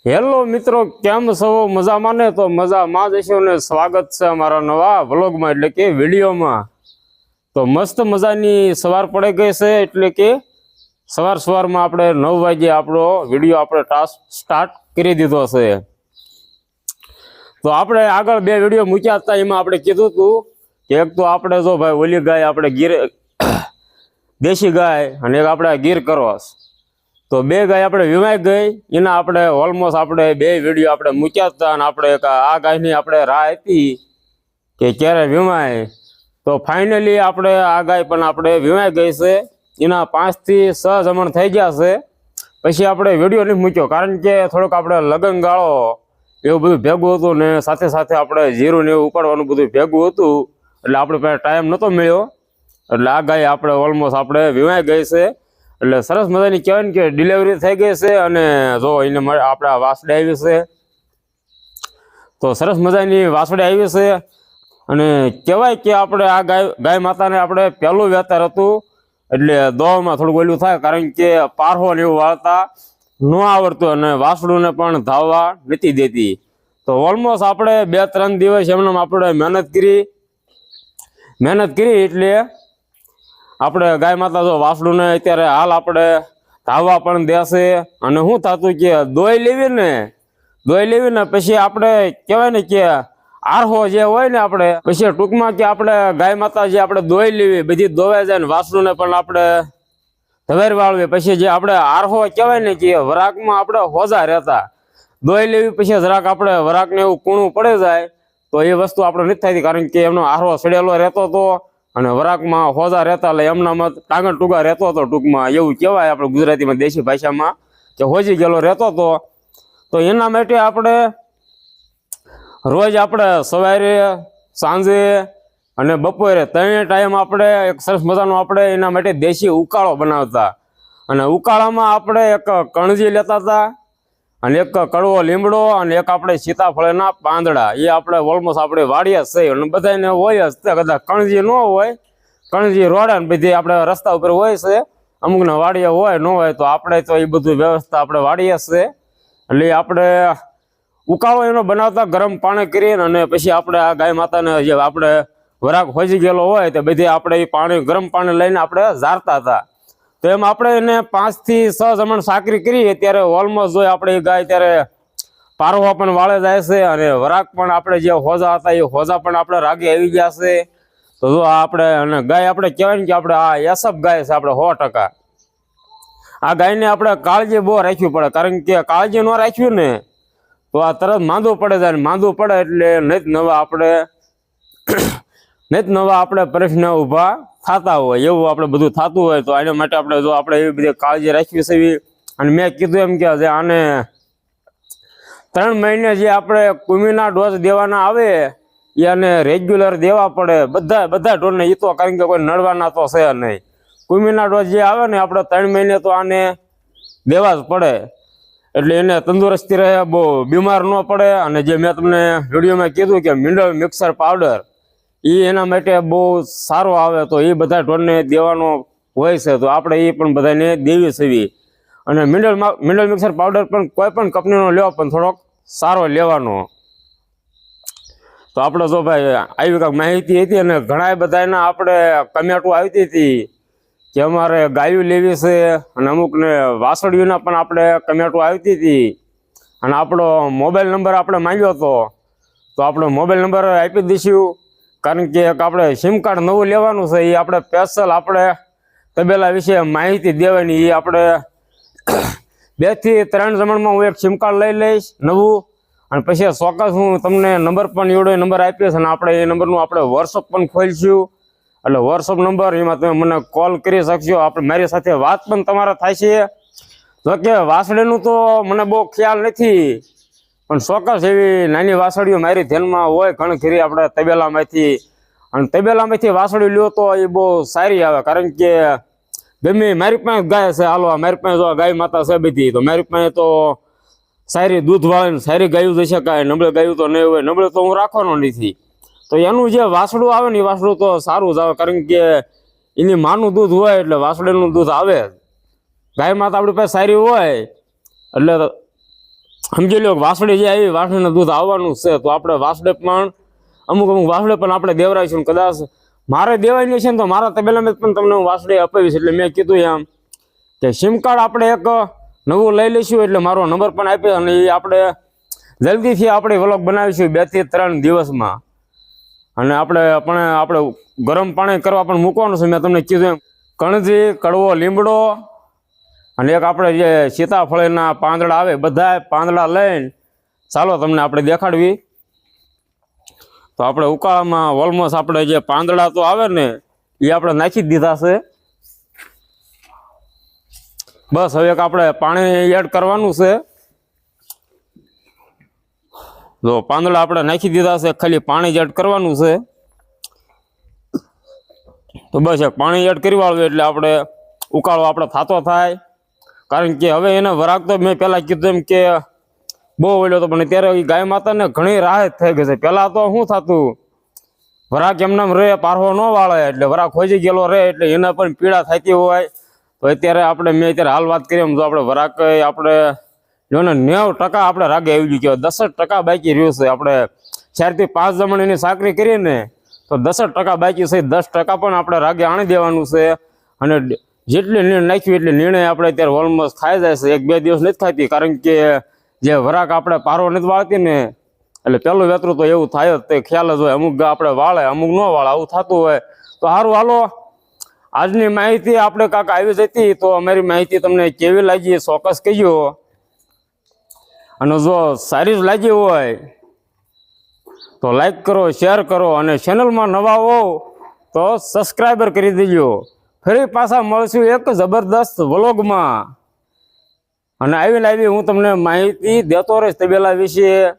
Hello મિત્રો, કેમ છો? મજામાં ને? તો મજામાં જ હશો ને. સ્વાગત છે અમારા નવા વ્લોગમાં, એટલે કે વિડીયોમાં. તો મસ્ત મજાની સવાર પડી ગઈ છે, એટલે કે સવારમાં આપણે 9 વાગે આપણો વિડીયો આપણે ટાસ્ક સ્ટાર્ટ કરી દીધો છે. તો આપણે આગળ 2 વિડીયો મૂક્યા હતા, એમાં આપણે કીધું હતું કે એક તો આપણે જો ભાઈ ઓલી ગાય આપણે ગીર દેશી ગાય અને એક આપણે ગીર કરવાસ, તો 2 ગાય આપણે વીમાઈ ગઈ. એના આપણે ઓલમોસ્ટ આપણે 2 વિડીયો આપણે મૂક્યા હતા અને આપણે આ ગાયની આપણે રાહ હતી કે ક્યારે વીમાય. તો ફાઇનલી આપણે આ ગાય પણ આપણે વીમાઈ ગઈ છે. એના 5 થી 6 જમણ થઈ ગયા છે. પછી આપણે વિડીયો નથી મૂક્યો, કારણ કે થોડોક આપણે લગન ગાળો એવું બધું ભેગું હતું ને સાથે સાથે આપણે જીરું ને એવું ઉપાડવાનું બધું ભેગું હતું, એટલે આપણે પાસે ટાઈમ નહોતો મળ્યો. એટલે આ ગાય આપણે ઓલમોસ્ટ આપણે વીમાઈ ગઈ છે. એટલે સરસ મજાની કહેવાય ને કે ડિલિવરી થઈ ગઈ છે. અને જો એને આપણે આ વાસડી આવી છે, તો સરસ મજાની વાસડી આવી છે. અને કહેવાય કે આપણે આ ગાય માતાને આપણે પહેલું વેતર હતું, એટલે દોવામાં થોડુંક ઓલું થાય, કારણ કે પારહો ને એવું વાળતા ન આવડતું અને વાસડુંને પણ ધાવવા નથી દેતી. તો ઓલમોસ્ટ આપણે 2-3 દિવસ એમને આપણે મહેનત કરી એટલે આપણે ગાય માતા જો વાસડું ને અત્યારે હાલ આપણે ધાવવા પણ દેશે. અને શું થતું કે દોઈ લેવી ને પછી આપણે કહેવાય ને કે આરહો જે હોય ને આપણે પછી ટૂંકમાં કે આપણે ગાય માતા જે આપણે દોઈ લેવી બધી દોવાઈ જાય ને વાસડું ને પણ આપણે ધવેર વાળવી. પછી જે આપણે આરહો કહેવાય ને કે વરાકમાં આપણે હોજા રહેતા દોઈ લેવી, પછી જરાક આપણે વરાકને એવું કૂણું પડી જાય તો એ વસ્તુ આપણે નથી થતી, કારણ કે એમનો આરહો સડેલો રહેતો હતો અને વરાકમાં હોજા રહેતા, એટલે એમનામાં ટાંગણ ટૂંકા રહેતો હતો. ટૂંકમાં એવું કહેવાય આપણે ગુજરાતીમાં દેશી ભાષામાં કે હોજી ગયેલો રહેતો હતો. તો એના માટે આપણે રોજ આપણે સવારે, સાંજે અને બપોરે 3 ટાઈમ આપણે એક સરસ મજાનો આપણે એના માટે દેશી ઉકાળો બનાવતા. અને ઉકાળામાં આપણે એક કણજી લેતા હતા અને એક કડવો લીમડો અને એક આપણે સીતાફળના પાંદડા, એ આપણે ઓલમોસ્ટ આપણે વાડીએ છે. અને બધાને હોય જ તે, કદાચ કણજી ન હોય, કણજી રોડે ને બધી આપણે રસ્તા ઉપર હોય છે, અમુકને વાડીએ હોય ન હોય, તો આપણે તો એ બધું વ્યવસ્થા આપણે વાડીએ છે. એટલે આપણે ઉકાળો એનો બનાવતા ગરમ પાણી કરીને, અને પછી આપણે આ ગાય માતાને જે આપણે વરાક હોજી ગયેલો હોય તો બધી આપણે એ પાણી ગરમ પાણી લઈને આપણે ઝારતા હતા. તો એમ આપણે એને 5 થી 6 જમણ સાકરી કરીએ ત્યારે ઓલમોસ્ટ જોઈએ આપણે એ ગાય ત્યારે પારવા પણ વાળે જાય છે અને વરાક પણ આપણે જે હોજા હતા એ હોજા પણ આપણે રાગે આવી ગયા છે. તો જો આપણે અને ગાય આપણે કહેવાય ને કે આપણે આ એસફ ગાય છે આપણે 100%. આ ગાયને આપણે કાળજી બહુ રાખવી પડે, કારણ કે કાળજી ન રાખ્યું ને તો આ તરત માંદું પડે જાય, માંદું પડે એટલે નહીં નવા આપણે પ્રશ્ન ઊભા થતા હોય, એવું આપણે બધું થતું હોય. તો એના માટે આપણે જો આપણે એવી બધી કાળજી રાખવી છે. અને મેં કીધું એમ કે જે આને 3 મહિને જે આપણે કૃમિના ડોઝ દેવાના આવે એ આને રેગ્યુલર દેવા પડે બધા ઢોરને. એ તો કારણ કે કોઈ નડવાના તો છે નહીં. કૃમિના ડોઝ જે આવે ને આપણે 3 મહિને તો આને દેવા જ પડે, એટલે એને તંદુરસ્તી રહે, બહુ બીમાર ન પડે. અને જે મેં તમને વિડીયોમાં કીધું કે મિનરલ મિક્સર પાવડર એ એના માટે બહુ સારો આવે, તો એ બધા ઢોરને દેવાનો હોય છે. તો આપણે એ પણ બધાને દેવી છે. અને મિનરલ મિક્સર પાવડર પણ કોઈ પણ કંપનીનો લેવો પણ થોડોક સારો લેવાનો. તો આપણે જો ભાઈ આવી કાંઈક માહિતી હતી. અને ઘણા બધાના આપણે કમેન્ટો આવતી હતી કે અમારે ગાયું લેવી છે, અને અમુકને વાસળીઓના પણ આપણે કમેન્ટો આવતી હતી. અને આપણો મોબાઈલ નંબર આપણે માંગ્યો હતો, તો આપણો મોબાઈલ નંબર આપી દઈશું, કારણ કે એક આપણે સિમ કાર્ડ નવું લેવાનું છે. એ આપણે સ્પેશિયલ આપણે તબેલા વિશે માહિતી દેવાની. એ આપણે 2 થી 3 જમણમાં હું એક સિમ કાર્ડ લઈ લઈશ નવું, અને પછી ચોક્કસ હું તમને નંબર પણ એવડો નંબર આપીશ. અને આપણે એ નંબરનું આપણે વોટ્સઅપ પણ ખોલીશું, એટલે વોટ્સઅપ નંબર એમાં તમે મને કોલ કરી શકશો. આપણે મારી સાથે વાત પણ તમારે થાય છે. જો કે વાસળીનું તો મને બહુ ખ્યાલ નથી, પણ ચોક્કસ એવી નાની વાસળીઓ મારી ધ્યાનમાં હોય ઘણી ખરી આપણે તબેલામાંથી. અને તબેલામાંથી વાસળી લ્યો તો એ બહુ સારી આવે, કારણ કે ગમે મારી પાસે ગાય છે, હાલો મારી પાસે જો ગાય માતા છે બધી, તો મારી પાસે તો સારી દૂધ વાળે સારી ગાયું જઈ શકાય. નબળે ગાયું તો નહીં હોય, નબળે તો હું રાખવાનો નથી. તો એનું જે વાસળું આવે ને એ વાસળું તો સારું જ આવે, કારણ કે એની માનું દૂધ હોય એટલે વાસળીનું દૂધ આવે. ગાય માતા આપણી પાસે સારી હોય એટલે સમજી લો વાસળી જે આવી વાસળીનું દૂધ આવવાનું છે તો આપણે વાસળે પણ અમુક વાસળે પણ આપણે દેવરાઈશું કદાચ મારે દેવાય નહીં છે ને તો મારા તબેલામાં પણ તમને હું વાસળી અપાવીશ એટલે મેં કીધું એમ કે સિમ કાર્ડ આપણે એક નવું લઈ લઈશું એટલે મારો નંબર પણ આપે અને એ આપણે જલ્દીથી આપણે વ્લોગ બનાવીશું 2 થી 3 દિવસમાં અને આપણે ગરમ પાણી કરવા પણ મૂકવાનું છે મેં તમને કીધું એમ કણજી કડવો લીમડો અને એક આપણે જે સીતાફળીના પાંદડા આવે બધા પાંદડા લઈને ચાલો તમને આપણે દેખાડવી તો આપણે ઉકાળામાં ઓલમોસ્ટ આપણે જે પાંદડા તો આવે ને એ આપણે નાખી જ દીધા છે બસ હવે એક આપણે પાણી એડ કરવાનું છે જો પાંદડા આપણે નાખી દીધા છે ખાલી પાણી જ એડ કરવાનું છે તો બસ એક પાણી એડ કરી વાળવું એટલે આપણે ઉકાળો આપણે થતો થાય કારણ કે હવે એને વરાગ તો મેં પહેલાં કીધું એમ કે બહુ ઓળ્યો હતો પણ અત્યારે ગાય માતાને ઘણી રાહત થઈ ગઈ છે પહેલાં તો શું થતું વરાગ એમનામ રહે પારવો ન વાળે એટલે વરાગ ખોજી ગયેલો રહે એટલે એને પણ પીડા થતી હોય તો અત્યારે મેં હાલ વાત કરી એમ જો આપણે વરાગ આપણે જો ને 90% આપણે રાગે આવી ગયું કહેવાય 10% બાકી રહ્યું છે આપણે 4 થી 5 જમણીની સાકરી કરીને તો 10% બાકી છે 10% પણ આપણે રાગે આણી દેવાનું છે અને જેટલી નીણ નાખ્યું એટલે નિર્ણય આપણે અત્યારે ઓલમોસ્ટ ખાઈ જાય છે 1-2 દિવસ નથી ખાતી કારણ કે જે વરાક આપણે પારો નથી વાળતી ને એટલે પહેલું વેતરું તો એવું થાય જ તે ખ્યાલ જ હોય અમુક આપણે વાળે અમુક ન વાળે આવું થતું હોય તો સારું હાલો આજની માહિતી આપણે કાંક આવી જતી તો અમારી માહિતી તમને કેવી લાગી ચોક્કસ કહેજો અને જો સારી જ લાગી હોય તો લાઈક કરો શેર કરો અને ચેનલમાં નવા હો તો સબસ્ક્રાઈબર કરી દેજો ફરી પાછા મળશું એક જબરદસ્ત વ્લોગમાં અને આવી હું તમને માહિતી દેતો રહીશ તબેલા વિશે